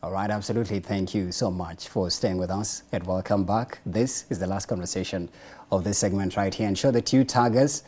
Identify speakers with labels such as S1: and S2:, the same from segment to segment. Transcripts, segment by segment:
S1: All right, absolutely. Thank you so much for staying with us and welcome back. This is the last conversation of this segment right here. Ensure that you tag us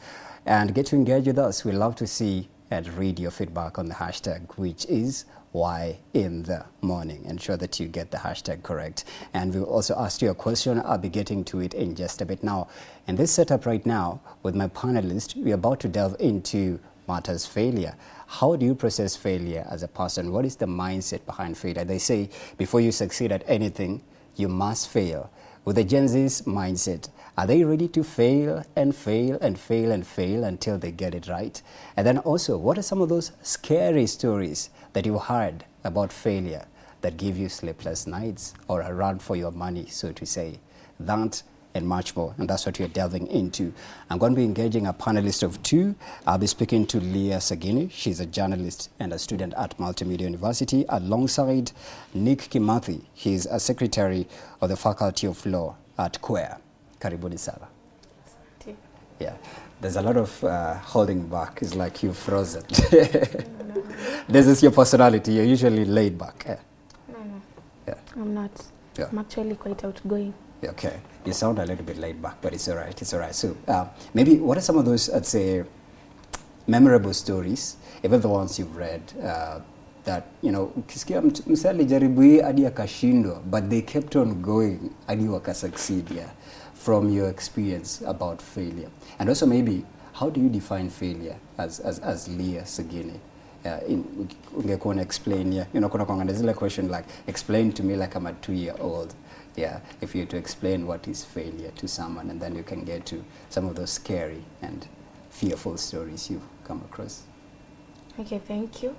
S1: and get to engage with us. We love to see and read your feedback on the hashtag, which is Why in the Morning. Ensure that you get the hashtag correct. And we'll also ask you a question. I'll be getting to it in just a bit now. In this setup right now with my panelists, we're about to delve into matters failure. How do you process failure as a person? What is the mindset behind failure? They say before you succeed at anything, you must fail. With the Gen Z's mindset, are they ready to fail and fail and fail and fail until they get it right? And then also, what are some of those scary stories that you heard about failure that give you sleepless nights or a run for your money, so to say? That and much more, and that's what we're delving into. I'm going to be engaging a panelist of two. I'll be speaking to Leah Sagini. She's a journalist and a student at Multimedia University, alongside Nick Kimathi. He's a secretary of the Faculty of Law at QUER. Karibuni sana. Yeah, there's a lot of holding back. It's like you're frozen. This is your personality. You're usually laid back.
S2: No.
S1: Yeah.
S2: I'm not.
S1: Yeah.
S2: I'm actually quite outgoing.
S1: Okay, you sound a little bit laid back, but it's all right. It's all right. So maybe what are some of those, I'd say, memorable stories, even the ones you've read, that, you know, ukisikia msee alijaribu hii hadi akashindwa, but they kept on going hadi wakasucceed, yeah, from your experience about failure. And also maybe, how do you define failure as Leah Sagini? Ungekuwa explain, yeah, you know, kuna kwanga zile question like, explain to me like I'm a 2-year-old. Yeah, if you were to explain what is failure to someone, and then you can get to some of those scary and fearful stories you've come across.
S2: Okay, thank you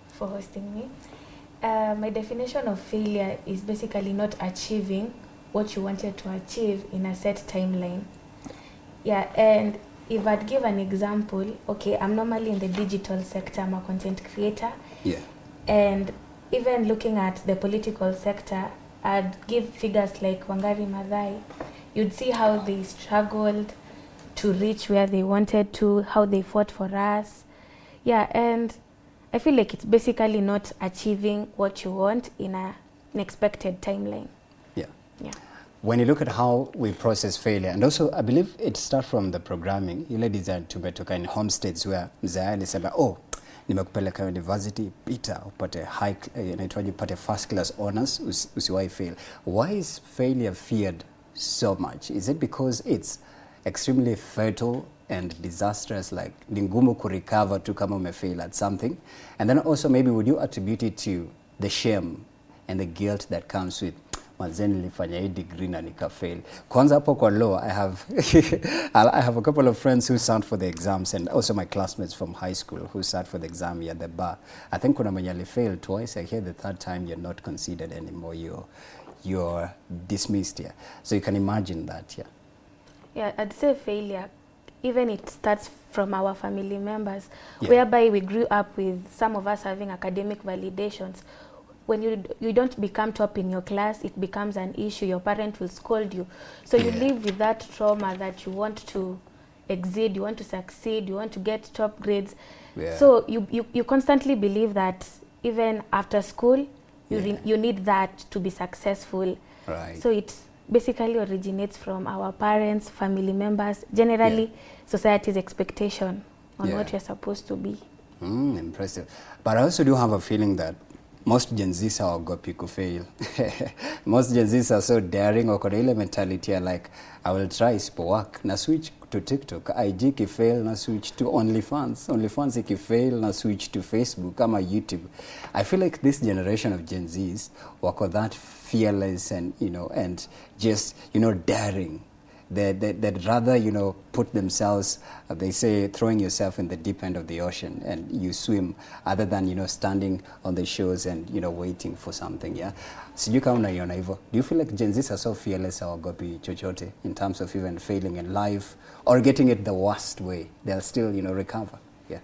S2: for hosting me. My definition of failure is basically not achieving what you wanted to achieve in a set timeline. Yeah, and if I'd give an example, okay, I'm normally in the digital sector, I'm a content creator.
S1: Yeah.
S2: And even looking at the political sector, I'd give figures like Wangari Maathai. You'd see how they struggled to reach where they wanted to, how they fought for us. Yeah, and I feel like it's basically not achieving what you want in an expected timeline.
S1: Yeah.
S2: Yeah.
S1: When you look at how we process failure, and also I believe it starts from the programming, ile design tumetoka in homesteads where mzee alisema, oh, nimekupeleka university, pita upate high, inaitwaje, upate first class honors, usiwahi fail. Why is failure feared so much? Is it because it's extremely fatal and disastrous, like ni ngumu kurecover tu kama umefail at something? And then also maybe would you attribute it to the shame and the guilt that comes with mazeni nilifanya hii degree na nikafail? Kwanza hapo kwa law, I have a couple of friends who sat for the exams, and also my classmates from high school who sat for the exam at the bar. I think kuna mwenye alifail twice. I hear the third time you're not considered anymore. You're dismissed here. So you can imagine that, yeah.
S2: Yeah, I'd say failure, even it starts from our family members,
S1: Yeah.
S2: whereby we grew up with some of us having academic validations. When you don't become top in your class, it becomes an issue. Your parent will scold you. So you live with that trauma that you want to exceed, you want to succeed, you want to get top grades.
S1: Yeah.
S2: So you constantly believe that even after school, you need that to be successful.
S1: Right.
S2: So it basically originates from our parents, family members, generally society's expectation on what you're supposed to be.
S1: Impressive. But I also do have a feeling that most Gen Zs hawaogopi kufail. Most Gen Zs are so daring, wako na ile mentality ya like, I will try, isipo work na switch to TikTok, IG ikifail na switch to OnlyFans, OnlyFans ikifail na switch to Facebook ama YouTube. I feel like this generation of Gen Zs wako that fearless and, you know, and just, you know, daring. They'd rather, you know, put themselves, they say, throwing yourself in the deep end of the ocean and you swim, other than, you know, standing on the shores and, you know, waiting for something, yeah? Sijui kama unaiona hivyo. Do you feel like Gen Zs are so fearless hawaogopi chochote in terms of even failing in life or getting it the worst way? They'll still, you know, recover, yeah?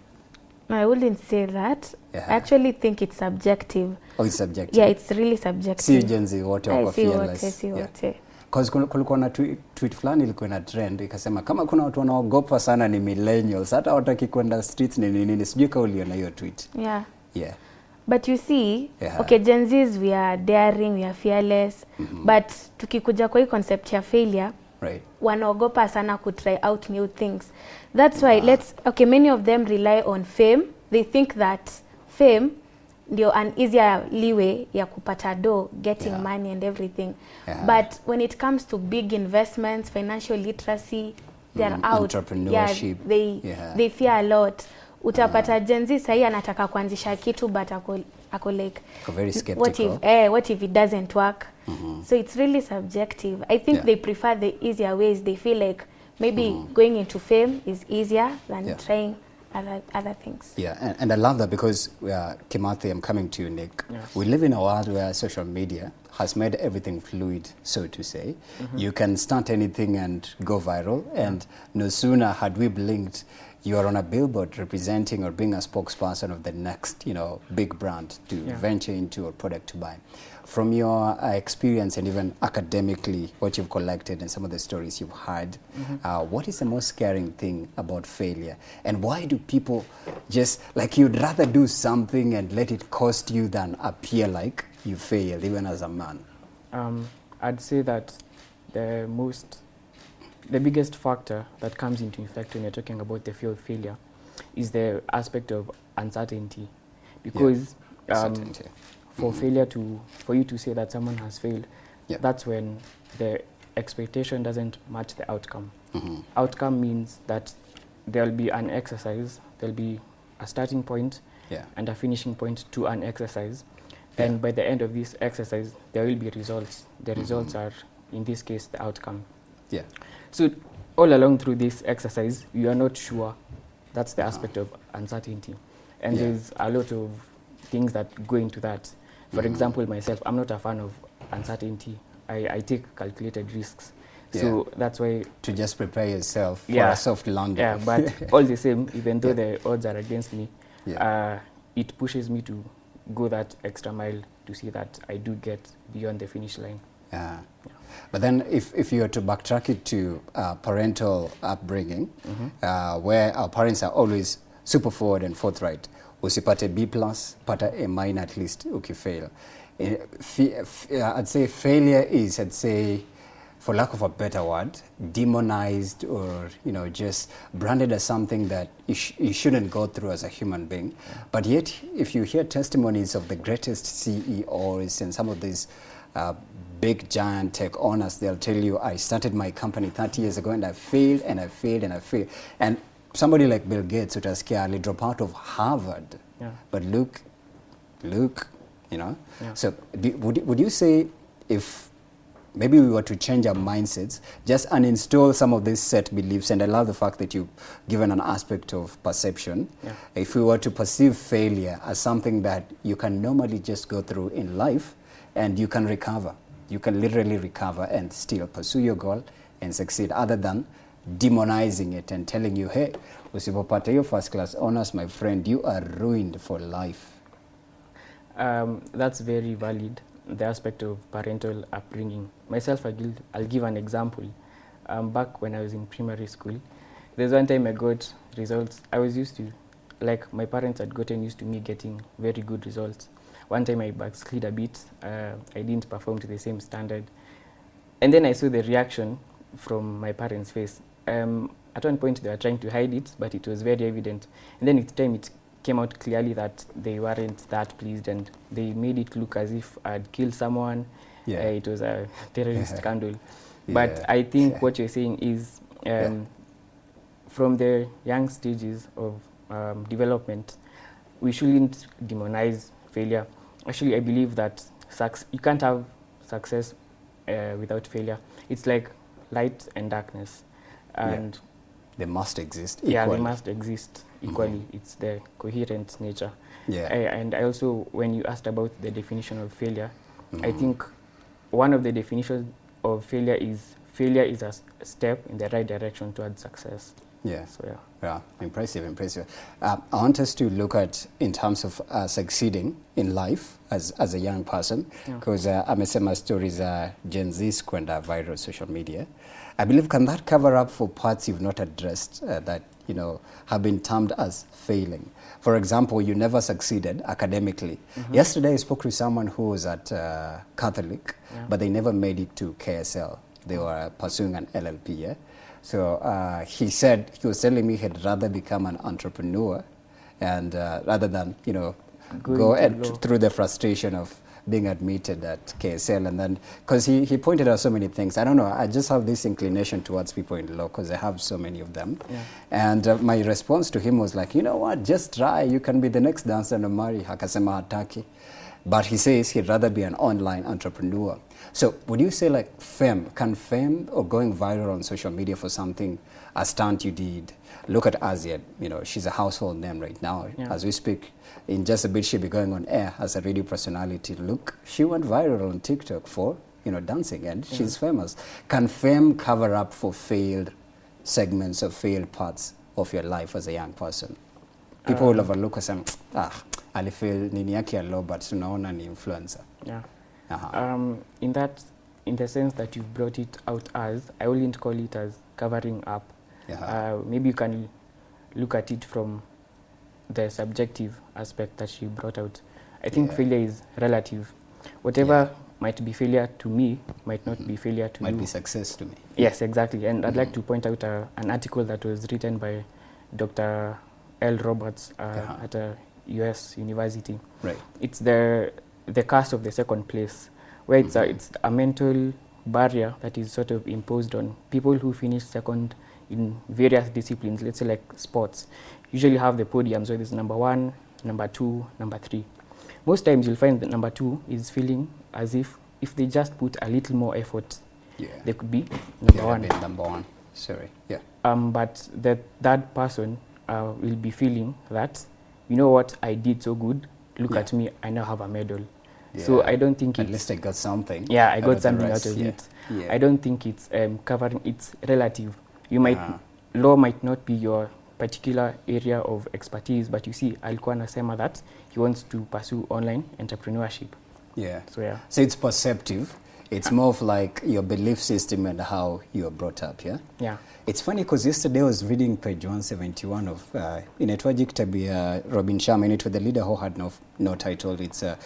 S2: I wouldn't say that.
S1: Yeah.
S2: I actually think it's subjective.
S1: Oh, it's subjective?
S2: Yeah, it's really subjective.
S1: See Gen Z, wote wako fearless.
S2: See wote.
S1: Because kulikuwa na tweet fulani ilikuwa na trend ikasema kama kuna watu wanaogopa sana ni millennials, hata wataki kwenda streets ni nini. Sijui kama uliona hiyo tweet.
S2: Yeah.
S1: Yeah.
S2: But you see, okay, Gen Zs, we are daring, we are fearless, but tukikuja kwa hii concept ya failure, wanaogopa sana kutry out new things. That's why many of them rely on fame. They think that fame ndio an easier leeway ya kupata do, getting money and everything. But when it comes to big investments, financial literacy, they're out.
S1: Entrepreneurship.
S2: They fear a lot. Utapata Gen Z sahi anataka kuanzisha kitu, but ako like,
S1: very skeptical.
S2: What if it doesn't work? So it's really subjective. I think they prefer the easier ways. They feel like maybe going into fame is easier than trying other things.
S1: Yeah, and I love that because Kimathi, I'm coming to you, Nick. Yes. We live in a world where social media has made everything fluid, so to say. You can start anything and go viral, and no sooner had we blinked, you are on a billboard representing or being a spokesperson of the next, big brand to venture into or product to buy. From your experience and even academically, what you've collected and some of the stories you've heard, what is the most scaring thing about failure? And why do people just, like, you'd rather do something and let it cost you than appear like you failed, even as a man?
S3: I'd say that the biggest factor that comes into effect when you're talking about the fear of failure is the aspect of uncertainty. Because for you to say that someone has failed, that's when the expectation doesn't match the outcome. Outcome means that there'll be an exercise, there'll be a starting point and a finishing point to an exercise. And by the end of this exercise, there will be results. The results are, in this case, the outcome. So all along through this exercise, you are not sure. That's the aspect of uncertainty. And there's a lot of things that go into that. For example, myself, I'm not a fan of uncertainty. I take calculated risks. So that's why... To
S1: just prepare yourself for a soft landing.
S3: Yeah, but all the same, even though the odds are against me, it pushes me to go that extra mile to see that I do get beyond the finish line.
S1: But then if you were to backtrack it to parental upbringing, where our parents are always super forward and forthright, usipate B+, pata A- at least ukifail. I'd say failure is, for lack of a better word, demonized or just branded as something that you shouldn't go through as a human being. But yet, if you hear testimonies of the greatest CEOs and some of these big giant tech owners, they'll tell you, I started my company 30 years ago and I failed and I failed and I failed. And somebody like Bill Gates, who was scarcely dropped out of Harvard, but look, So would you say, if maybe we were to change our mindsets, just uninstall some of these set beliefs, and I love the fact that you've given an aspect of perception. If we were to perceive failure as something that you can normally just go through in life and you can recover, you can literally recover and still pursue your goal and succeed, other than demonizing it and telling you, hey, usipopata your first class honors, my friend, you are ruined for life.
S3: That's very valid, the aspect of parental upbringing. Myself, I'll give an example. Back when I was in primary school, there's one time I got results. I was used to, like, my parents had gotten used to me getting very good results. One time I backslid a bit. I didn't perform to the same standard. And then I saw the reaction from my parents' face. At one point they were trying to hide it, but it was very evident. And then with time it came out clearly that they weren't that pleased, and they made it look as if I'd killed someone. It was a terrorist scandal. But I think what you're saying is from the young stages of development, we shouldn't demonize failure. Actually, I believe that you can't have success without failure. It's like light and darkness. And
S1: they must exist equally.
S3: Yeah, they must exist equally. It's the coherent nature. And I also, when you asked about the definition of failure, I think one of the definitions of failure is a step in the right direction towards success.
S1: Impressive. I want us to look at, in terms of succeeding in life as a young person, because amesema stories are Gen Z's kwenda viral social media. I believe, can that cover up for parts you've not addressed that have been termed as failing. For example, you never succeeded academically. Yesterday I spoke to someone who was at Catholic, but they never made it to KSL. They were pursuing an LLP, yeah? So he was telling me he'd rather become an entrepreneur and rather than, go through the frustration of being admitted at KSL. And then, because he pointed out so many things. I don't know, I just have this inclination towards people in law because I have so many of them. Yeah. And my response to him was like, you know what, just try. You can be the next dancer no Mari. Akasema hataki. But he says he'd rather be an online entrepreneur. So would you say like can fame or going viral on social media for something, a stunt you did? Look at Asia, she's a household name right now. Yeah. As we speak, in just a bit she'll be going on air as a radio personality. Look, she went viral on TikTok for, dancing, and she's famous. Can fame cover up for failed segments or failed parts of your life as a young person? People will overlook and say, alifeel nini yake ya low, but tunaona ni influencer.
S3: Yeah. In the sense that you brought it out as, I wouldn't call it as covering up. Maybe you can look at it from the subjective aspect that she brought out. I think failure is relative. Whatever might be failure to me might not be failure to you.
S1: Might be success to me.
S3: Yes, exactly. And I'd like to point out an article that was written by Dr. L. Roberts at a US university.
S1: Right.
S3: It's the curse of the second place, where it's a mental barrier that is sort of imposed on people who finish second in various disciplines. Let's say like sports, usually have the podium, so there's number 1, number 2, number 3. Most times you'll find that number 2 is feeling as if they just put a little more effort, they could be number 1.
S1: Number 1. Sorry. Yeah.
S3: But that person will be feeling that, you know what, I did so good. Look at me, I now have a medal. Yeah. So I don't think
S1: at least I got something.
S3: Yeah, I got something out of it. Yeah. I don't think it's covering. It's relative. You might law might not be your particular area of expertise, but you see, alikuwa anasema that he wants to pursue online entrepreneurship.
S1: Yeah.
S3: So
S1: So it's perceptive. It's more of like your belief system and how you are brought up, yeah?
S3: Yeah.
S1: It's funny because yesterday I was reading page 171 of inaitwaje kitabu ya Robin Sharma, and it was the leader who had no title. It's a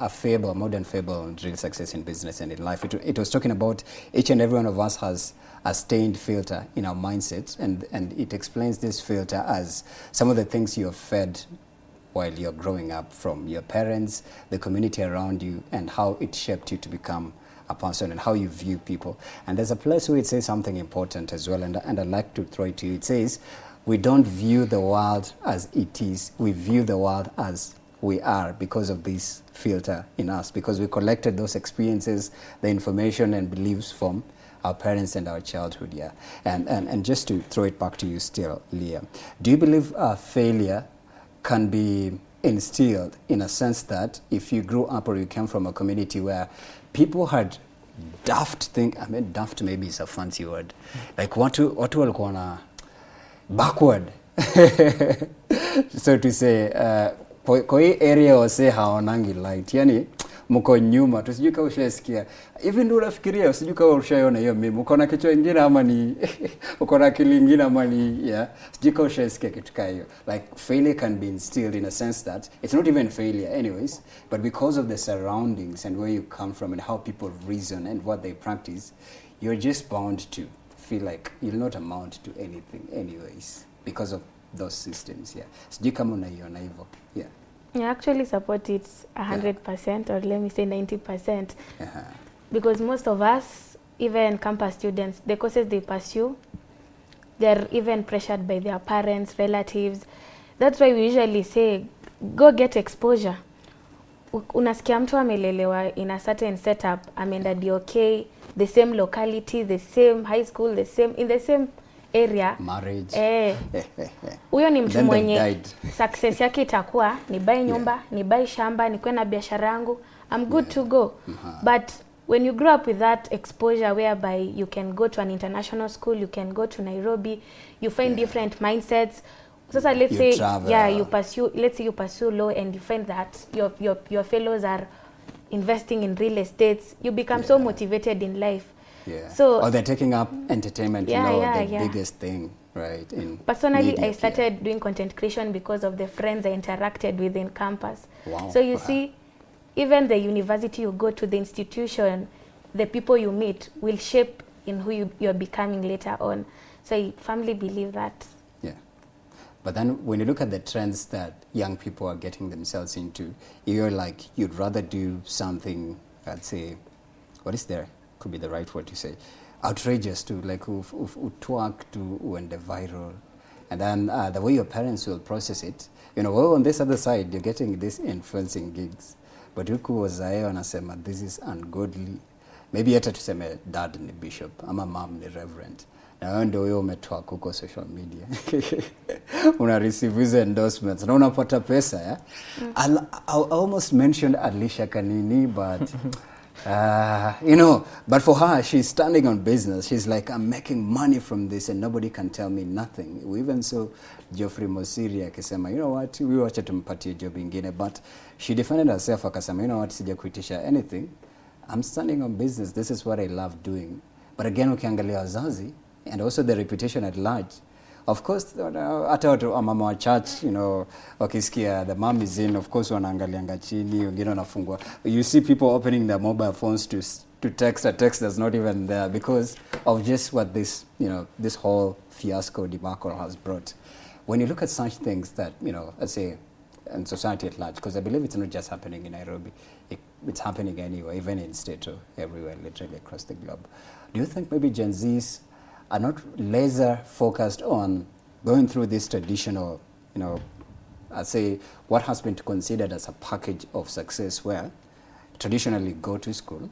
S1: fable, a modern fable on real success in business and in life. It was talking about each and every one of us has a stained filter in our mindset, and it explains this filter as some of the things you have fed while you're growing up from your parents, the community around you, and how it shaped you to become a person and how you view people. And there's a place where it says something important as well, and I'd like to throw it to you. It says, we don't view the world as it is, we view the world as we are because of this filter in us, because we collected those experiences, the information and beliefs from our parents and our childhood, yeah. And just to throw it back to you still, Leah, do you believe failure can be instilled in a sense that if you grew up or you came from a community where people had daft maybe is a fancy word, like watu walikuwa na backward so to say, kwa hii area wase haonangi light, yani mko nyuma, tusijui kama ushasikia hivi, ndio unafikiria, usijui kama ushaiona hiyo mimi, uko na kichwa kingine ama ni uko na akili nyingine ama ni sijui kama ushasikia kitu kama hiyo. Like failure can be instilled in a sense that it's not even failure anyways, but because of the surroundings and where you come from and how people reason and what they practice, you're just bound to feel like you'll not amount to anything anyways because of those systems. Sijui kama unaiona hivyo.
S2: I actually support it 100%, or let me say 90%, because most of us, even campus students, the courses they pursue, they're even pressured by their parents, relatives. That's why we usually say, go get exposure. Unasikia mtu amelelewa in a certain setup, ameenda DOK, the same locality, the same high school, in the same area,
S1: marriage.
S2: Huyo ni mtu mwenye success yake itakuwa ni buy nyumba, ni buy shamba, ni kwenda biashara yangu, I'm good to go. But when you grow up with that exposure whereby you can go to an international school, you can go to Nairobi, you find different mindsets. So let's say you pursue law and you find that your fellows are investing in real estate, you become so motivated in life.
S1: So, or they're taking up entertainment, the biggest thing right? In
S2: Personally,
S1: media,
S2: I started doing content creation because of the friends I interacted with in campus.
S1: Wow.
S2: So you see, even the university you go to, the institution, the people you meet will shape in who you're becoming later on. So I firmly believe that.
S1: Yeah. But then when you look at the trends that young people are getting themselves into, you're like, you'd rather do something, I'd say, what is there? Could be the right word to say. Outrageous to like twerk to when the viral. And then the way your parents will process it, well, on this other side, you're getting these influencing gigs. But huku wazae wanasema, this is ungodly. Maybe hata tuseme dad ni bishop, ama mom ni reverend. Na wewe ndio wewe umetwerk huko social media. Una receive hizo endorsements na unapata pesa, yeah? I almost mentioned Alicia Kanini, but but for her, she's standing on business. She's like, I'm making money from this and nobody can tell me nothing. We even saw Geoffrey Mosiri akisema, you know what, we wacha tumpatie job ingine. But she defended herself akasema, you know what, sija kuitisha anything. I'm standing on business. This is what I love doing. But again, ukiangalia wazazi and also the reputation at large. Of course, hata watu mama wa church, wakisikia the mom is in, of course wanaangalianga chini, wengine wanafungua. You see people opening their mobile phones to text a text that's not even there because of just what this, this whole fiasco debacle has brought. When you look at such things that, let's say, in society at large, because I believe it's not just happening in Nairobi, it's happening anywhere, even in Stato, everywhere, literally across the globe. Do you think maybe Gen Zs are not laser focused on going through this traditional, I'd say what has been considered as a package of success where traditionally go to school,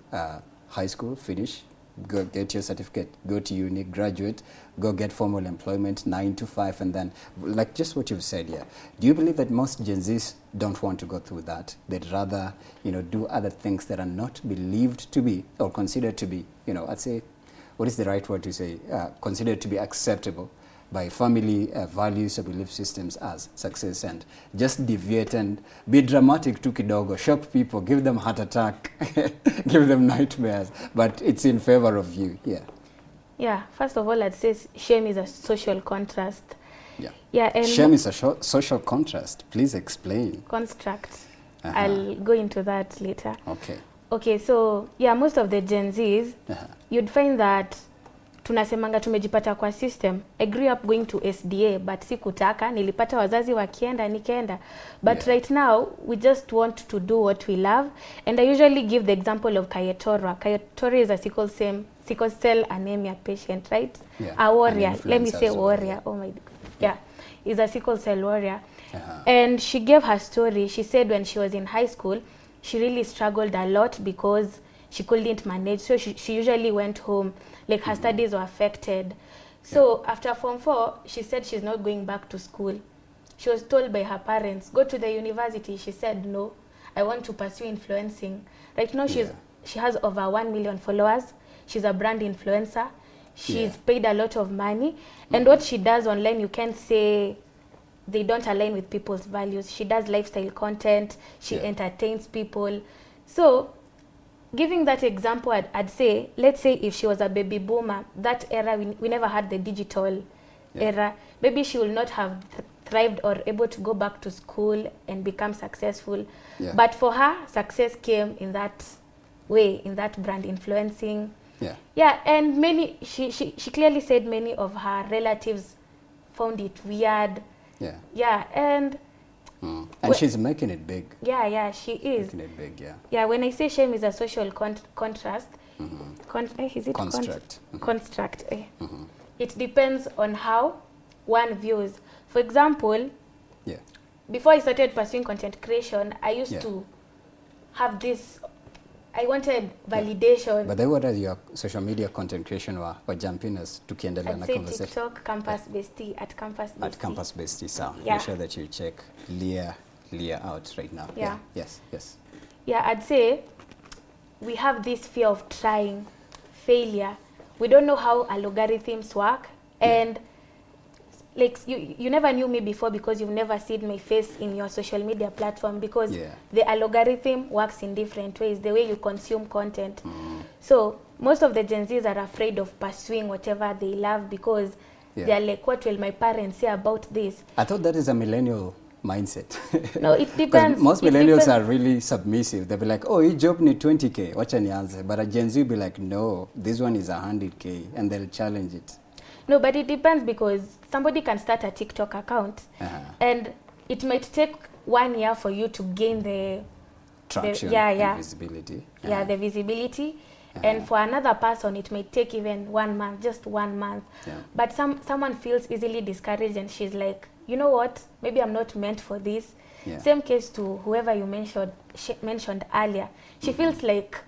S1: high school, finish, go get your certificate, go to uni, graduate, go get formal employment, 9 to 5, and then, like just what you've said here. Do you believe that most Gen Zs don't want to go through that? They'd rather, do other things that are not believed to be or considered to be, I'd say, what is the right word to say, considered to be acceptable by family values or belief systems as success, and just deviate and be dramatic tu kidogo, shock people, give them heart attack, give them nightmares, but it's in favor of you.
S2: Yeah, first of all, I'd say shame is a social contrast. Yeah, and
S1: shame is a social contrast. Please explain.
S2: Construct. I'll go into that later.
S1: Okay,
S2: so yeah, most of the Gen Zs, you'd find that tunasemanga tumejipata kwa system. I grew up going to SDA, but sikutaka, nilipata wazazi wakienda, nikaenda. But right now, we just want to do what we love. And I usually give the example of Kayetorwa. Kayetorwa is a sickle cell anemia patient, right? A warrior. Let me say warrior. Oh my God. Yeah. Is a sickle cell warrior. And she gave her story. She said when she was in high school, she really struggled a lot because she couldn't manage. So she usually went home, like her studies were affected. So after Form 4, she said she's not going back to school. She was told by her parents, go to the university. She said, no, I want to pursue influencing. Right now she has over 1 million followers. She's a brand influencer. She's paid a lot of money. And what she does online, you can't say they don't align with people's values. She does lifestyle content. She entertains people. So giving that example, I'd say, let's say if she was a baby boomer, that era, we never had the digital era. Maybe she will not have thrived or able to go back to school and become successful. But for her, success came in that way, in that brand influencing. And many, she clearly said many of her relatives found it weird. And
S1: she's making it big.
S2: She is.
S1: Making it big,
S2: When I say shame is a social contrast, is it
S1: construct?
S2: Construct. It depends on how one views. For example, before I started pursuing content creation, I used to have this. I wanted validation.
S1: But then what are your social media content creation or jumpiness to tukiendelea na conversation?
S2: TikTok, Campus Bestie, at Campus Bestie.
S1: At Campus Bestie, so make sure that you check Leah out right now. Yes.
S2: I'd say we have this fear of trying, failure. We don't know how algorithms work, and like you never knew me before because you've never seen my face in your social media platform, because the algorithm works in different ways, the way you consume content. So most of the Gen Zs are afraid of pursuing whatever they love because They're like, what will my parents say about this?
S1: I thought that is a millennial mindset.
S2: No, it depends.
S1: Most millennials are really submissive. They'll be like, oh, your job need 20K. Watch any answer. But a Gen Z will be like, no, this one is 100K. And they'll challenge it.
S2: No, but it depends, because somebody can start a TikTok account and it might take 1 year for you to gain the
S1: traction and visibility.
S2: The visibility. And for another person, it may take even 1 month, just 1 month. But someone feels easily discouraged and she's like, you know what, maybe I'm not meant for this. Same case to whoever you mentioned earlier. She feels like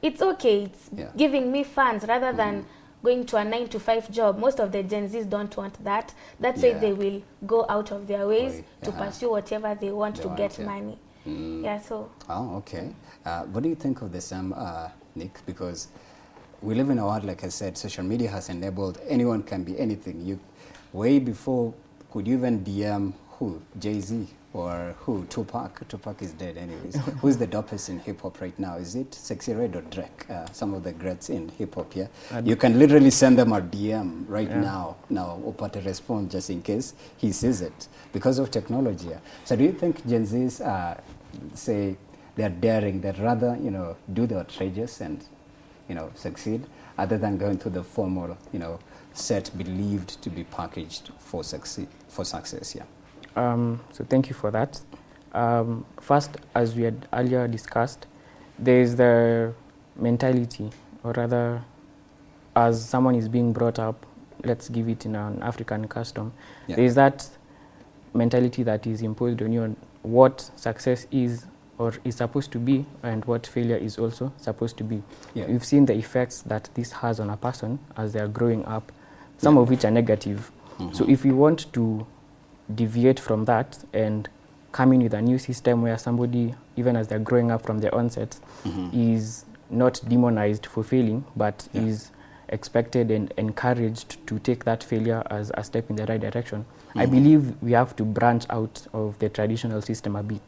S2: it's okay, it's giving me funds rather than going to a 9-to-5 job. Most of the Gen Zs don't want that. That's why they will go out of their ways to pursue whatever they want to get money. So.
S1: Oh, okay. What do you think of this, Nick? Because we live in a world, like I said, social media has enabled anyone can be anything. Way before, could you even DM who? Jay-Z or who? Tupac? Tupac is dead anyways. Who's the dopest in hip-hop right now? Is it Sexy Red or Drake? Some of the greats in hip-hop, You can literally send them a DM right now, upate response just in case he sees it because of technology. So do you think Gen Zs say they're daring, they'd rather, do the outrageous and, succeed other than going through the formal, set believed to be packaged for success,
S3: So thank you for that. First, as we had earlier discussed, there is the mentality, or rather, as someone is being brought up, let's give it in an African custom, there is that mentality that is imposed on you on what success is or is supposed to be and what failure is also supposed to be. We've seen the effects that this has on a person as they are growing up, some of which are negative. So if we want to deviate from that and come in with a new system where somebody, even as they're growing up from the onset, is not demonized for failing, but is expected and encouraged to take that failure as a step in the right direction, I believe we have to branch out of the traditional system a bit.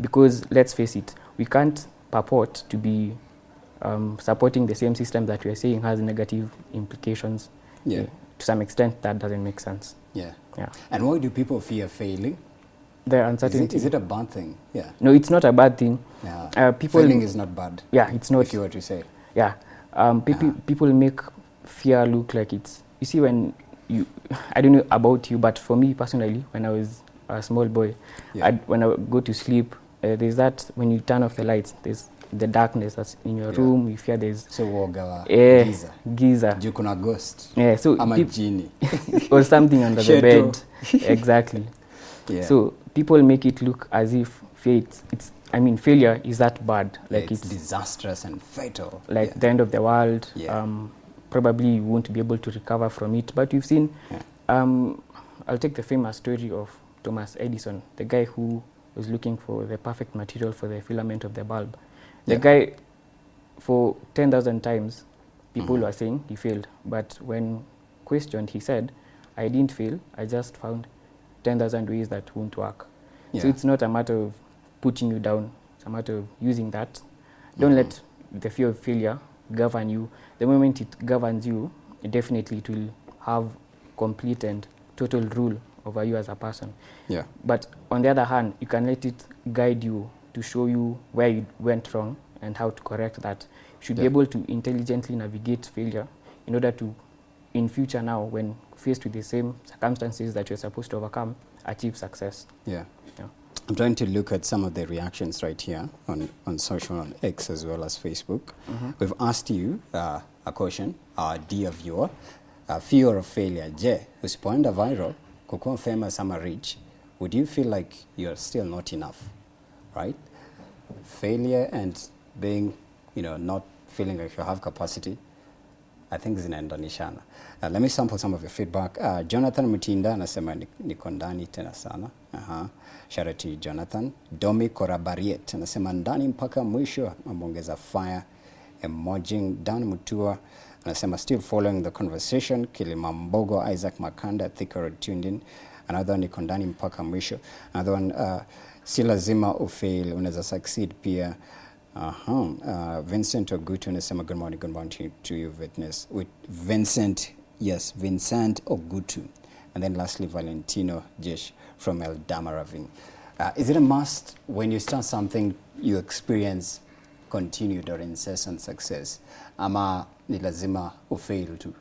S3: Because let's face it, we can't purport to be supporting the same system that we are saying has negative implications. To some extent, that doesn't make sense.
S1: And why do people fear failing?
S3: The uncertainty.
S1: Is it a bad thing?
S3: No, it's not a bad thing.
S1: Failing is not bad.
S3: It's not.
S1: If you were to say.
S3: People make fear look like it's... You see, when you... I don't know about you, but for me personally, when I was a small boy, when I would go to sleep, there's that, when you turn off the lights, there's the darkness that's in your room, you fear there's...
S1: So
S3: giza.
S1: You kuna ghost.
S3: So
S1: I'm a genie.
S3: Or something under the bed. Exactly. So people make it look as if failure is that bad. Like
S1: it's disastrous and fatal.
S3: Like the end of the world. Probably you won't be able to recover from it. But we've seen, I'll take the famous story of Thomas Edison, the guy who was looking for the perfect material for the filament of the bulb. The guy, for 10,000 times, people were saying he failed. But when questioned, he said, I didn't fail, I just found 10,000 ways that won't work. So it's not a matter of putting you down, it's a matter of using that. Don't let the fear of failure govern you. The moment it governs you, definitely it will have complete and total rule over you as a person. But on the other hand, you can let it guide you to show you where you went wrong and how to correct that. You should be able to intelligently navigate failure in order to, in future now, when faced with the same circumstances that you're supposed to overcome, achieve success.
S1: I'm trying to look at some of the reactions right here on social, on X as well as Facebook. We've asked you a question, our dear viewer, fear of failure. Je, usipoenda viral, kukuwa famous ama rich, would you feel like you're still not enough? Right? Failure and being, not feeling like you have capacity, I think zinaendanishana. Let me sample some of your feedback. Jonathan Mutinda anasema niko ndani tena sana. Shout out to Jonathan. Domi Korabariet anasema ndani mpaka mwisho, ameongeza fire emoji. Dan Mutua anasema still following the conversation. Kilimambogo Isaac Makanda Thika Road tuned in. Another one niko ndani mpaka mwisho. Another one si lazima ufail, unaweza succeed pia. Vincent Ogutu anasema good morning to you, witness. With Vincent yes, Vincent Ogutu. And then lastly, Valentino Jesh from El Damaraving. Is it a must when you start something you experience continued or incessant success? Ama ni lazima ufail too?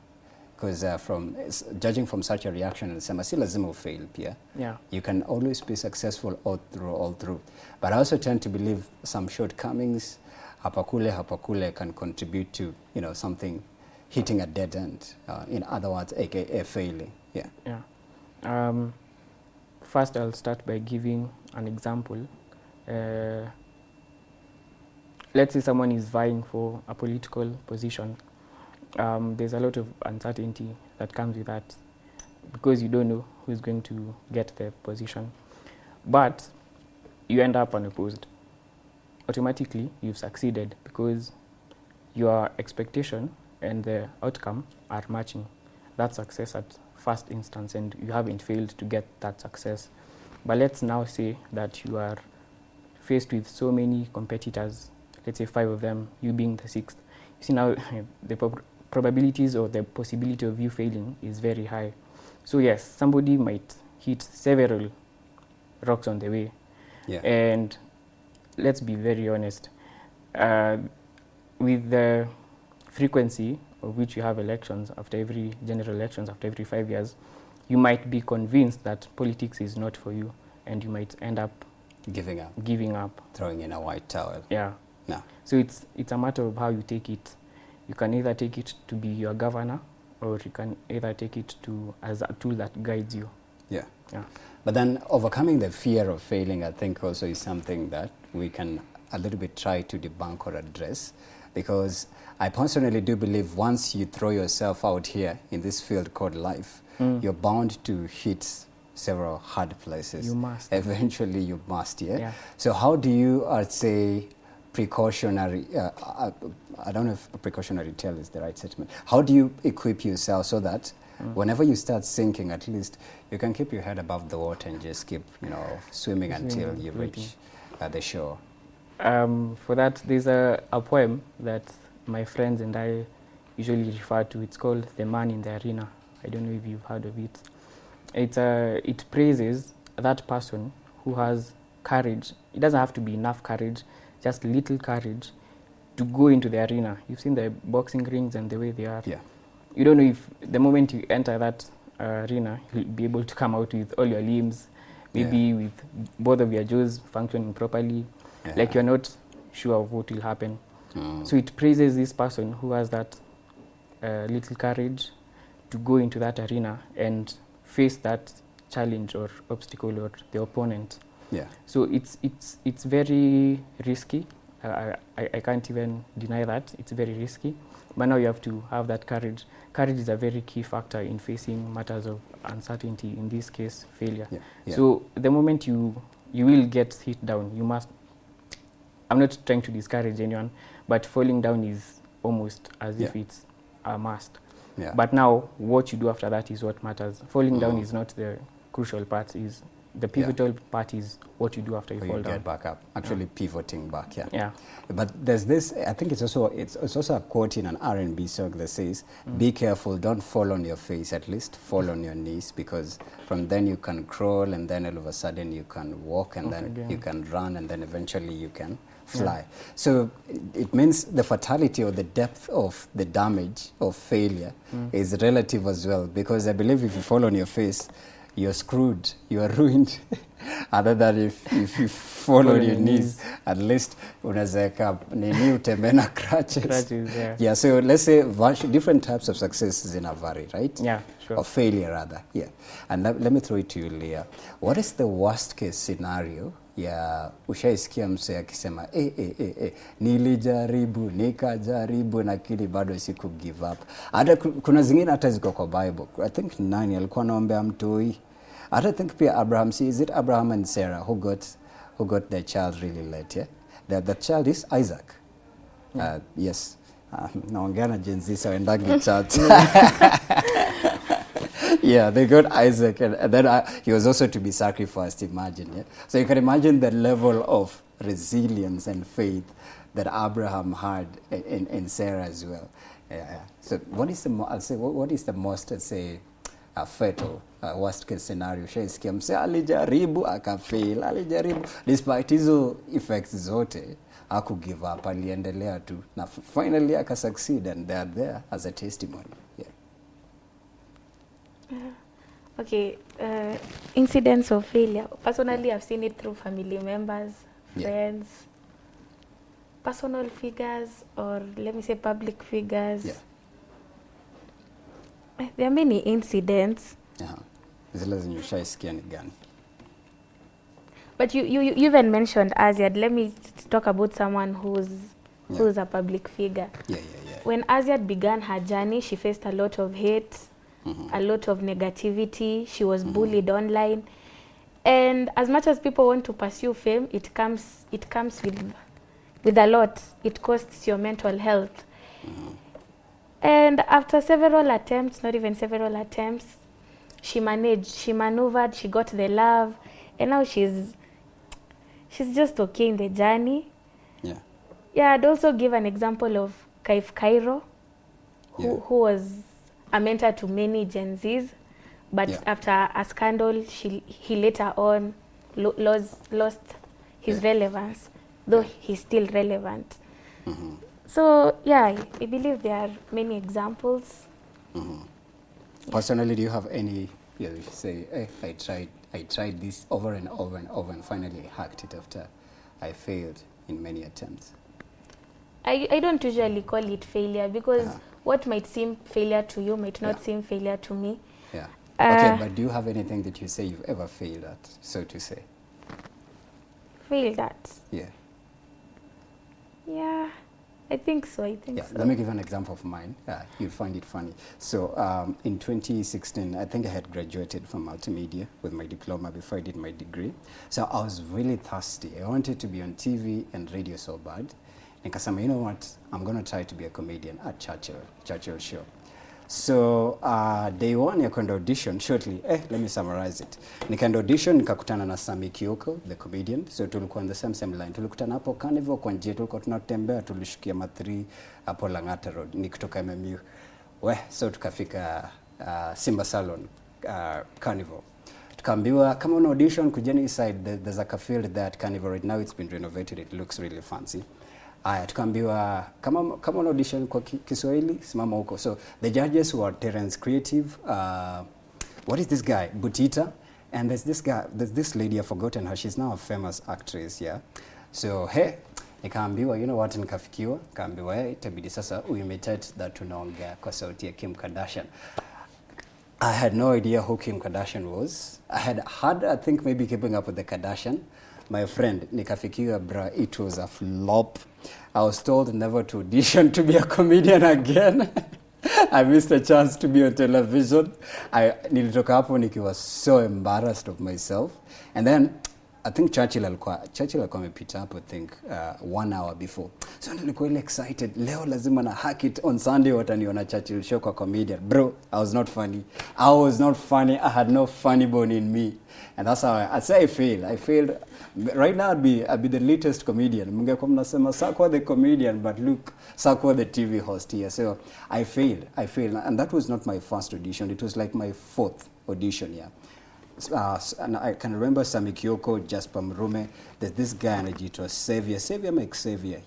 S1: Because judging from such a reaction, nasema si lazima ufail pia.
S3: Yeah.
S1: You can always be successful all through. But I also tend to believe some shortcomings, hapakule can contribute to, something hitting a dead end. In other words, aka failing. Yeah.
S3: Yeah. First, I'll start by giving an example. Let's say someone is vying for a political position. There's a lot of uncertainty that comes with that because you don't know who's going to get the position. But you end up unopposed. Automatically, you've succeeded because your expectation and the outcome are matching. That's success at first instance, and you haven't failed to get that success. But let's now say that you are faced with so many competitors, let's say 5 of them, you being the 6th. You see now the probabilities or the possibility of you failing is very high. So yes, somebody might hit several rocks on the way.
S1: Yeah.
S3: And let's be very honest, with the frequency of which you have elections general elections after every 5 years, you might be convinced that politics is not for you, and you might end up giving up,
S1: throwing in a white towel.
S3: Yeah.
S1: No.
S3: So it's a matter of how you take it. You can either take it to be your governor, or you can either take it as a tool that guides you.
S1: Yeah.
S3: Yeah.
S1: But then overcoming the fear of failing, I think also is something that we can a little bit try to debunk or address, because I personally do believe once you throw yourself out here in this field called life, you're bound to hit several hard places.
S3: You must.
S1: Eventually you must, yeah?
S3: Yeah.
S1: So how do you, say, precautionary, I don't know if precautionary tale is the right statement. How do you equip yourself so that whenever you start sinking, at least you can keep your head above the water and just keep, swimming until you reach the shore?
S3: For that, there's a poem that my friends and I usually refer to. It's called The Man in the Arena. I don't know if you've heard of it. It praises that person who has courage. It doesn't have to be enough courage, just little courage to go into the arena. You've seen the boxing rings and the way they are.
S1: Yeah.
S3: You don't know if the moment you enter that arena, you'll be able to come out with all your limbs, maybe with both of your jaws functioning properly, like you're not sure of what will happen. So it praises this person who has that little courage to go into that arena and face that challenge or obstacle or the opponent.
S1: Yeah.
S3: So it's very risky. I can't even deny that. It's very risky. But now you have to have that courage. Courage is a very key factor in facing matters of uncertainty, in this case, failure.
S1: Yeah. Yeah.
S3: So the moment you will get hit down, you must, I'm not trying to discourage anyone, but falling down is almost as if it's a must.
S1: Yeah.
S3: But now what you do after that is what matters. Falling down is not the crucial part, is the pivotal part is what you do after you fall down.
S1: Get back up, actually pivoting back,
S3: Yeah.
S1: But there's this, I think it's also a quote in an R&B song that says, be careful, don't fall on your face, at least fall on your knees, because from then you can crawl, and then all of a sudden you can walk, and then you can run, and then eventually you can fly. Yeah. So it means the fatality or the depth of the damage of failure is relative as well, because I believe if you fall on your face, you're screwed, you are ruined. Other than if you fall on your knees, at least unaweza nini utembea crutches. Yeah, so let's say different types of successes in a vary, right?
S3: Yeah, sure.
S1: Or failure rather, yeah. And let me throw it to you, Leah. What is the worst case scenario ya ushaisikia mse akisema nilijaribu nikajaribu lakini bado siku give up? Hata kuna zingine hata ziko kwa Bible. I think nani alikuwa anaombea mtoi. I don't think pia Abraham, is it Abraham and Sarah who got their child really late, yeah? The child is Isaac. Yes. Naongea na Gen Z so endagi chat. Yeah, they got Isaac, and then he was also to be sacrificed, imagine. Yeah? So you can imagine the level of resilience and faith that Abraham had in Sarah as well. Yeah. So what is the I'll say what is the most, let's say, fatal worst case scenario? Shaisikia mse alijaribu akafail, alijaribu despite hizo effects zote aku give up, aliendelea tu na finally aka succeed, and they are there as a testimony.
S2: Okay, incidents of failure. Personally, I've seen it through family members, friends, personal figures, or let me say public figures. There are many incidents.
S1: Zile zenye ushaisikia ni gani?
S2: But you even mentioned Aziad. Let me talk about someone who's a public figure. When Aziad began her journey, she faced a lot of hate, a lot of negativity. She was bullied online. And as much as people want to pursue fame, it comes with a lot. It costs your mental health. And after several attempts, not even several attempts, she managed, she maneuvered, she got the love, and now she's just okay in the journey. I'd also give an example of Kaif Cairo, who was a mentor to many Gen Zs, but after a scandal, he later on lost his relevance, though he's still relevant. So I believe there are many examples.
S1: Personally, do you have any, say, hey, I tried this over and over and over, and finally I hacked it after I failed in many attempts?
S2: I don't usually call it failure, because what might seem failure to you might not seem failure to me.
S1: Okay, but do you have anything that you say you've ever failed at, so to say?
S2: Failed at?
S1: Yeah,
S2: I think so.
S1: Let me give an example of mine. You'll find it funny. So in 2016, I think I had graduated from multimedia with my diploma before I did my degree. So I was really thirsty. I wanted to be on TV and radio so bad. Nikasema, you know what, I'm going to try to be a comedian at Churchill show. So day one ya kwenda audition, shortly, let me summarize it. Nikaenda audition, nikakutana na Sami Kioko, the comedian. So tulikuwa on the same line. Tulikutana hapo Carnival kwa njia, tulikuwa tunatembea, tulishukia Ma3 hapo Lang'ata Road, nikitoka MMU. So tukafika Simba Salon, Carnival. Tukaambiwa, kama una audition, kujeni side, there's a cafe there at Carnival right now, it's been renovated, it looks really fancy. Tukaambiwa kama una audition kwa Kiswahili simama huko. So the judges were Terence Creative, what is this guy, Butita, and there's this lady, I've forgotten her, she's now a famous actress. So nikaambiwa, you know what, nikafikiwa, kaambiwa itabidi sasa uimitate that tunaongea kwa sauti ya Kim Kardashian. I had no idea who Kim Kardashian was. I had heard, I think, maybe Keeping Up with the Kardashian. My friend, nikafikiwa, bra, it was a flop. I was told never to audition to be a comedian again. I missed a chance to be on television. Nilitoka hapo nikiwa so embarrassed of myself. And then I think Churchill alikuwa amepita hapo, I think 1 hour before. So nilikuwa ile excited, leo lazima na hack it on Sunday wataniona Churchill show kwa comedian. Bro, I was not funny. I had no funny bone in me. And that's how I say I failed. Right now I'd be the latest comedian. Mungekuwa mnasema Sakwa the comedian, but look, Sakwa the TV host here. So I failed. And that was not my first audition. It was like my 4th audition, and I can remember Sami Kioko, Jasper Mrume, there's this guy anajiitwa Xavier Mike Xavier,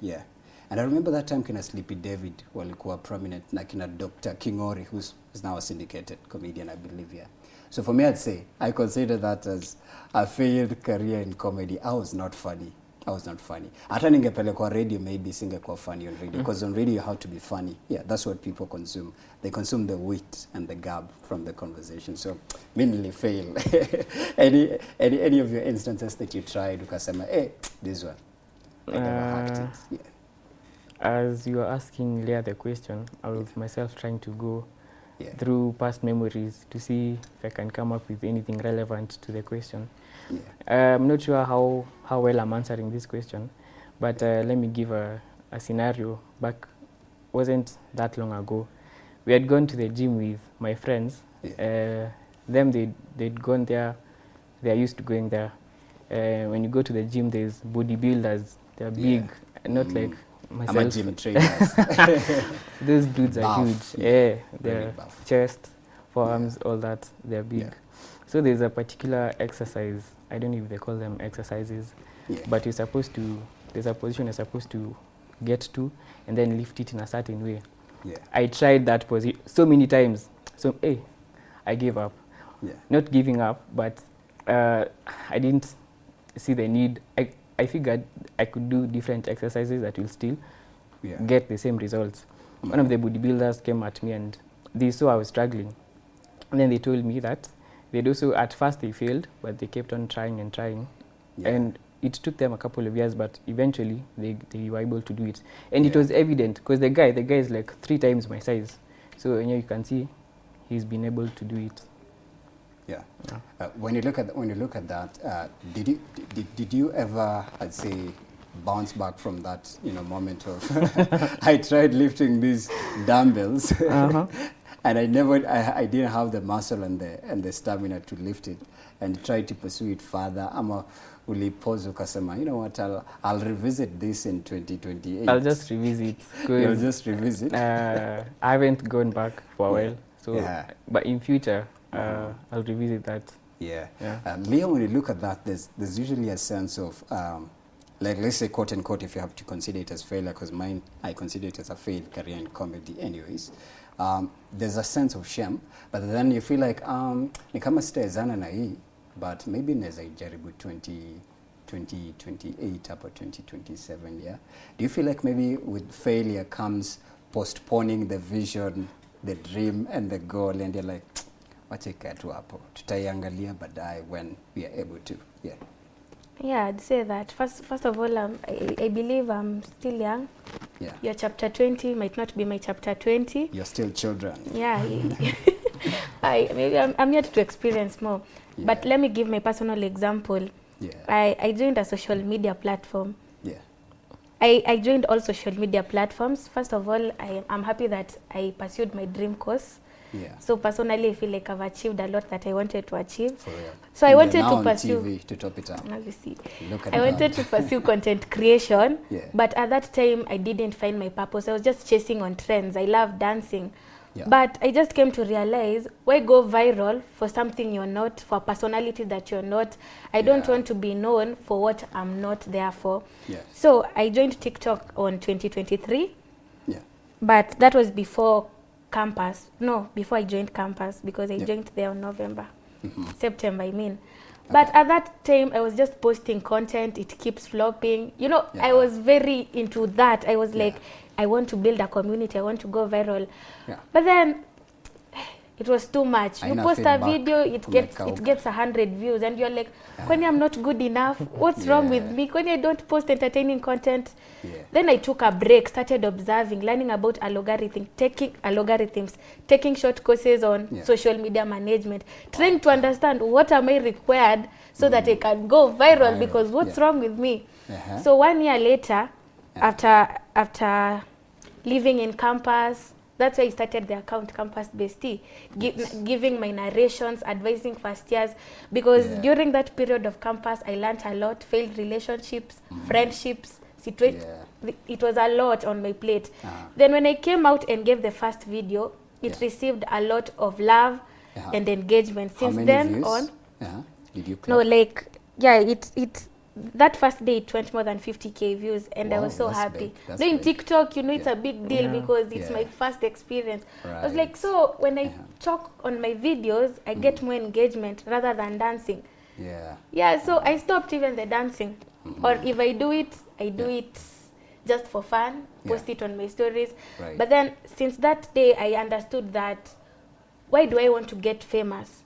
S1: And I remember that time kina Sleepy David walikuwa prominent, na kina Dr. Kingori, who's now a syndicated comedian, I believe, So for me, I'd say, I consider that as a failed career in comedy. I was not funny. Hata ningepelekwa radio, maybe singekuwa funny on radio, because on radio you have to be funny. That's what people consume. They consume the wit and the gab from the conversation. So, mainly fail. Any of your instances that you tried, ukasema, this one, I never hacked it.
S3: As you were asking Leah the question, I was myself trying to go through past memories to see if I can come up with anything relevant to the question. I'm not sure how well I'm answering this question, but let me give a scenario. Back, wasn't that long ago, we had gone to the gym with my friends. They'd gone there, they're used to going there. When you go to the gym, there's bodybuilders, they're big, not like myself.
S1: gym trainers.
S3: Those dudes are
S1: Buff,
S3: huge.
S1: yeah.
S3: Yeah,
S1: Very
S3: their
S1: buff.
S3: chest, forearms, all that, they're big.
S1: Yeah.
S3: So there's a particular exercise, I don't know if they call them exercises,
S1: Yeah.
S3: but you're supposed to, there's a position you're supposed to get to and then lift it in a certain way.
S1: Yeah.
S3: I tried that position so many times. So, hey, I gave up.
S1: Yeah.
S3: Not giving up, but I didn't see the need. I figured I could do different exercises that will still
S1: Yeah.
S3: get the same results. One of the bodybuilders came at me and they saw I was struggling. And then they told me that they'd also, at first they failed, but they kept on trying and trying.
S1: Yeah.
S3: And it took them a couple of years, but eventually they were able to do it. And it
S1: Yeah.
S3: was evident because the guy is like 3 times my size. So you can see he's been able to do it.
S1: Yeah. When you look at that, did you ever, I'd say, bounce back from that moment of I tried lifting these dumbbells and I didn't have the muscle and the stamina to lift it, and tried to pursue it further. Ama ulipozu ukasema, you know what, I'll revisit this in 2028.
S3: I'll just revisit.
S1: You'll just revisit.
S3: I haven't gone back for a while, so
S1: Yeah.
S3: but in future I'll revisit that.
S1: Yeah.
S3: Yeah.
S1: Leo, when you look at that, there's usually a sense of, like, let's say, quote unquote, if you have to consider it as failure, because mine, I consider it as a failed career in comedy anyways. There's a sense of shame, but then you feel like, ni kama sitawezana na hii, but maybe naweza ijaribu 2028 up or 2027, yeah? Do you feel like maybe with failure comes postponing the vision, the dream, and the goal, and you're like, wacha ikae tu hapo, tutaiangalia baadaye when we are able to, yeah?
S2: Yeah, I'd say that. First of all, I believe I'm still young.
S1: Yeah.
S2: Your chapter 20 might not be my chapter 20.
S1: You're still children.
S2: Yeah. Maybe I'm yet to experience more.
S1: Yeah.
S2: But let me give my personal example.
S1: Yeah.
S2: I joined a social media platform.
S1: Yeah.
S2: I joined all social media platforms. First of all, I'm happy that I pursued my dream course.
S1: Yeah.
S2: So personally, I feel like I've achieved a lot that I wanted to achieve.
S1: For real.
S2: So I
S1: And
S2: wanted
S1: you're now
S2: to
S1: on
S2: pursue.
S1: TV to top it up.
S2: Obviously.
S1: Look at
S2: I wanted
S1: that.
S2: to pursue content creation,
S1: Yeah.
S2: but at that time I didn't find my purpose. I was just chasing on trends. I love dancing.
S1: Yeah.
S2: But I just came to realize, why go viral for something you're not, for a personality that you're not? I don't
S1: Yeah.
S2: want to be known for what I'm not there for.
S1: Yes.
S2: So I joined TikTok on 2023,
S1: Yeah.
S2: but that was before campus. No, before I joined campus, because I
S1: Yeah.
S2: joined there on November.
S1: Mm-hmm.
S2: September, I mean. But at that time, I was just posting content. It keeps flopping. You know,
S1: Yeah.
S2: I was very into that. I was
S1: Yeah.
S2: like, I want to build a community. I want to go viral.
S1: Yeah.
S2: But then, it was too much. You
S1: Haina
S2: post a
S1: feedback
S2: video, it
S1: kumekauka.
S2: gets 100 views, and you're like, Kwani I'm not good enough? What's wrong with
S1: Yeah.
S2: me? Kwani I don't post entertaining content?
S1: Yeah.
S2: Then I took a break, started observing, learning about algorithms, taking short courses on
S1: Yeah.
S2: social media management, trying to understand what am I required so that I can go viral, because what's
S1: Yeah.
S2: wrong with me?
S1: Uh-huh.
S2: So 1 year later,
S1: Yeah.
S2: after living in campus, that's why I started the account Campus Bestie, giving my narrations, advising first years, because
S1: Yeah.
S2: during that period of campus, I learned a lot, failed relationships, friendships, it was a lot on my plate. Then when I came out and gave the first video, it received a lot of love and engagement.
S1: How
S2: Since
S1: many
S2: then
S1: views?
S2: on,
S1: Did you
S2: no,
S1: clock?
S2: like, yeah, it that first day it went more than 50k views, and I
S1: Wow,
S2: was so
S1: that's
S2: happy.
S1: big, that's
S2: Doing
S1: big.
S2: TikTok, it's
S1: Yeah.
S2: a big deal,
S3: Yeah.
S2: because it's
S1: Yeah.
S2: my first experience. I was like,
S1: Right.
S2: so when I talk on my videos, I get more engagement rather than dancing.
S1: Yeah.
S2: Yeah, so I stopped even the dancing. Or if I do it, I do
S1: Yeah.
S2: it just for fun, post
S1: Yeah.
S2: it on my stories.
S1: Right.
S2: But then since that day, I understood that, why do I want to get famous?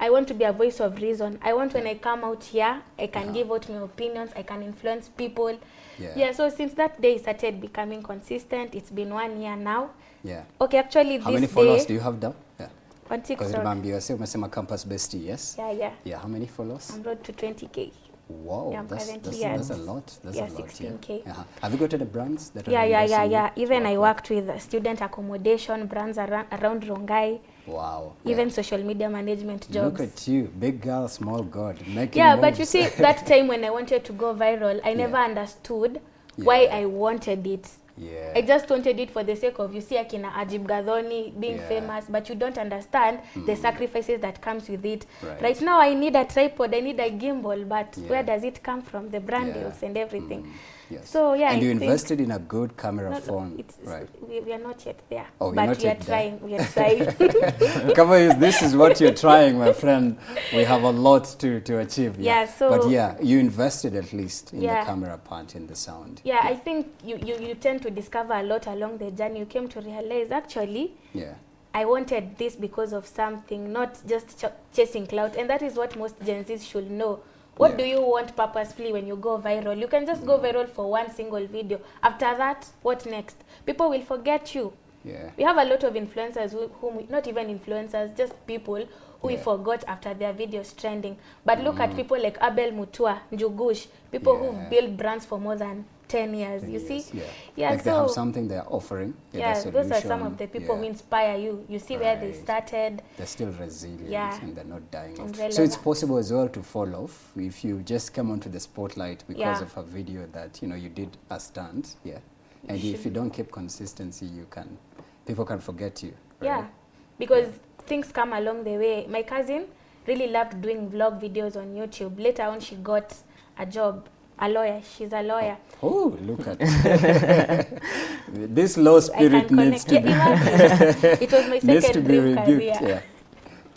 S2: I want to be a voice of reason. I want when I come out here, I can give out my opinions, I can influence people.
S1: Yeah.
S2: So since that day, I started becoming consistent. It's been 1 year now.
S1: Yeah.
S2: Okay, actually
S1: How many
S2: this
S1: followers do
S2: day,
S1: you have now? Yeah.
S2: on
S1: Because
S2: TikTok,
S1: remember, you umesema Campus Bestie, yes?
S2: yeah,
S1: Yeah. How many followers?
S2: I'm road to 20k.
S1: Wow,
S2: Yeah, I'm
S1: that's
S2: currently
S1: a
S2: at-
S1: lot. That's
S2: yeah,
S1: a lot.
S2: 16K.
S1: Yeah. Have you got any brands that are
S2: Yeah.
S1: endorsing you?
S2: Even I
S1: Wow.
S2: worked with student accommodation brands around Rongai,
S1: Wow.
S2: even social media management jobs.
S1: Look at you, big girl, small god, making
S2: Yeah,
S1: moves.
S2: but you see, that time when I wanted to go viral, I never understood why I wanted it.
S1: Yeah.
S2: I just wanted it for the sake of, you see Akina Ajib Gadhoni being famous, but you don't understand the sacrifices that comes with it. Right now I need a tripod, I need a gimbal, but where does it come from? The brand deals and everything.
S1: Yes.
S2: So yeah,
S1: and
S2: I
S1: you invested in a good camera phone, right?
S2: We are not yet there,
S1: oh,
S2: but we are trying. We are trying.
S1: This is what you're trying, my friend. We have a lot to achieve.
S2: Yeah. So,
S1: but yeah, you invested at least in the camera part, in the sound.
S2: Yeah, I think you tend to discover a lot along the journey. You came to realize actually. Yeah. I wanted this because of something, not just chasing clout, and that is what most Gen Zs should know. What do you want purposefully when you go viral? You can just go viral for one single video. After that, what next? People will forget you. Yeah. We have a lot of influencers not even influencers, just people who we forgot after their videos trending. But look at people like Abel Mutua, Njugush, people who've built brands for more than 10 years, you see? Yeah,
S1: like
S2: so
S1: they have something they're offering.
S2: Those are some of the people who inspire you. You see where they started.
S1: They're still resilient and they're not dying off.
S2: And
S1: so it's possible as well to fall off if you just come onto the spotlight because of a video that, you did a stunt. Yeah. And if you don't keep consistency, people can forget you. Right?
S2: Yeah, because things come along the way. My cousin really loved doing vlog videos on YouTube. Later on, she got a job. A lawyer. She's a lawyer.
S1: Oh, look at this low spirit needs to be.
S2: It was my second dream career.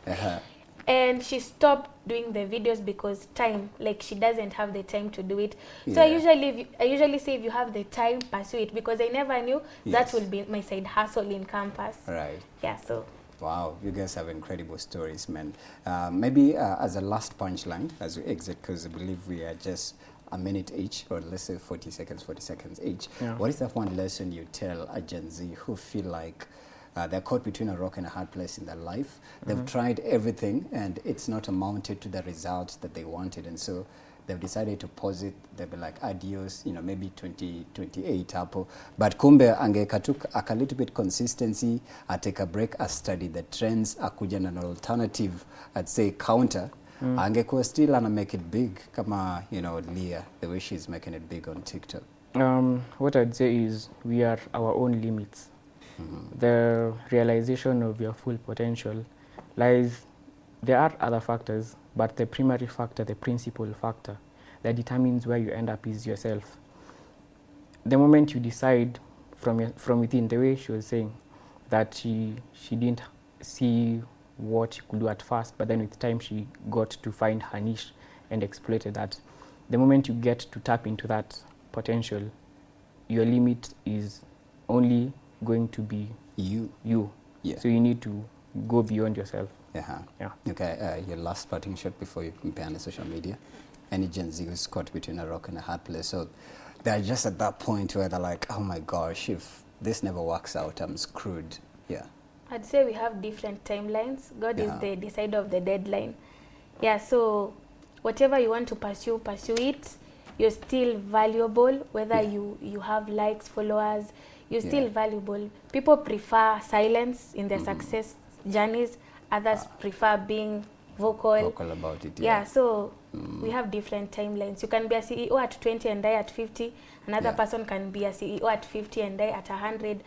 S1: Yeah.
S2: And she stopped doing the videos because time, like she doesn't have the time to do it. So I usually say if you have the time, pursue it, because I never knew that will be my side hustle in campus.
S1: Right.
S2: Yeah. So.
S1: Wow, you guys have incredible stories, man. Maybe as a last punchline, as we exit, because I believe we are just a minute each, or let's say 40 seconds each. Yeah. What is that one lesson you tell a Gen Z who feel like they're caught between a rock and a hard place in their life? They've tried everything and it's not amounted to the results that they wanted, and so they've decided to pause it. They'll be like, adios, maybe 2028 hapo. But kumbe angekatuk a little bit consistency, take a break, study the trends, akuja an alternative, I'd say counter, angekuwa still ana make it big kama Leah, the way she's making it big on TikTok.
S3: What I'd say is we are our own limits. The realization of your full potential lies. There are other factors, but the primary factor, the principal factor that determines where you end up is yourself. The moment you decide from within, the way she was saying that she didn't see what she could do at first, but then with time she got to find her niche and exploited that. The moment you get to tap into that potential, your limit is only going to be you. Yeah. So you need to go beyond yourself.
S1: Yeah. Okay, your last parting shot before you compare on the social media. Any Gen Z who's caught between a rock and a hard place, so they're just at that point where they're like, oh my gosh, if this never works out, I'm screwed. Yeah.
S2: I'd say we have different timelines. God is the decider of the deadline. Yeah, so whatever you want to pursue it. You're still valuable, whether you have likes, followers, you're still valuable. People prefer silence in their success journeys. Others prefer being vocal
S1: about it.
S2: Yeah, so we have different timelines. You can be a CEO at 20 and die at 50. Another person can be a CEO at 50 and die at 100.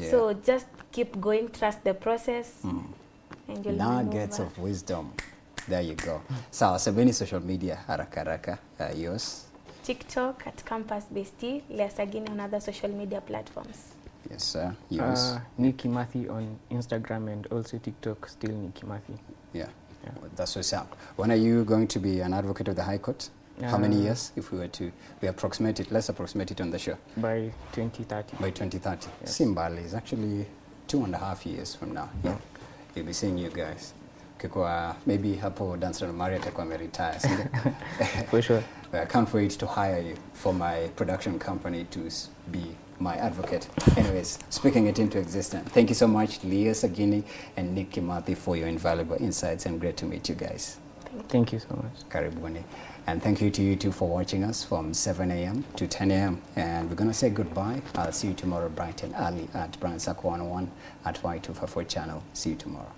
S2: So just keep going, trust the process, and you'll
S1: nuggets of wisdom. There you go. So, Sabini social media, haraka, yours?
S2: TikTok at Campus Bestie, Leah Sagini on other social media platforms.
S1: Yes, sir. Yours?
S3: Nikki Mathy on Instagram and also TikTok, still Nikki Mathy.
S1: Yeah. That's what's up. When are you going to be an advocate of the High Court? How many years, if we were to approximate it, let's approximate it on the show?
S3: By 2030.
S1: By 2030. Yes. Simbali is actually 2.5 years from now. Yeah. You'll be seeing you guys. Maybe hapo Dancer Maria atakuwa ameretire.
S3: For sure.
S1: I can't wait to hire you for my production company to be my advocate. Anyways, speaking it into existence. Thank you so much, Leah Sagini and Nick Kimathi, for your invaluable insights, and great to meet you guys.
S3: Thank you so much.
S1: Karibuni. And thank you to you too for watching us from 7 a.m. to 10 a.m. And we're going to say goodbye. I'll see you tomorrow bright and early at Brand Sack 101 at Y254 channel. See you tomorrow.